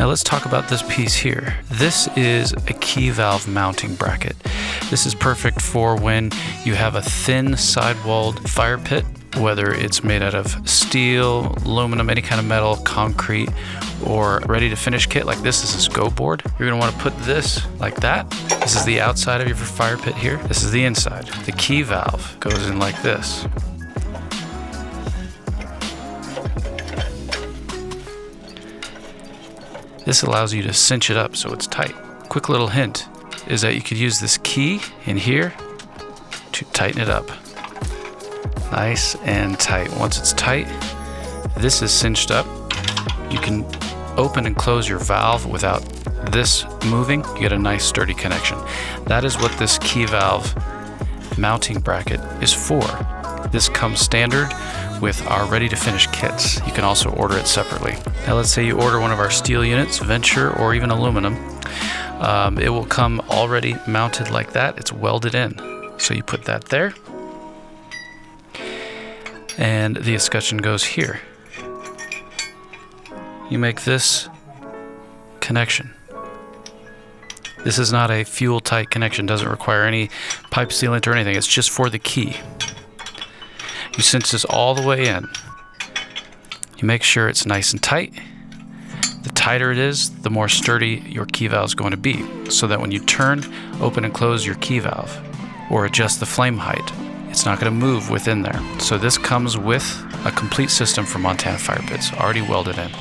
Now let's talk about this piece here. This is a key valve mounting bracket. This is perfect for when you have a thin side-walled fire pit, whether it's made out of steel, aluminum, any kind of metal, concrete, or ready to finish kit like this. This is go board. You're gonna wanna put this like that. This is the outside of your fire pit here. This is the inside. The key valve goes in like this. This allows you to cinch it up so it's tight. Quick little hint is that you could use this key in here to tighten it up. Nice and tight. Once it's tight, this is cinched up. You can open and close your valve without this moving. You get a nice sturdy connection. That is what this key valve mounting bracket is for. This comes standard with our ready to finish kits. You can also order it separately. Now let's say you order one of our steel units, Venture or even aluminum. It will come already mounted like that. It's welded in. So you put that there. And the escutcheon goes here. You make this connection. This is not a fuel tight connection, doesn't require any pipe sealant or anything. It's just for the key. You cinch this all the way in. You make sure it's nice and tight. The tighter it is, the more sturdy your key valve is going to be, so that when you turn, open and close your key valve or adjust the flame height, it's not going to move within there. So this comes with a complete system for Montana fire pits, already welded in.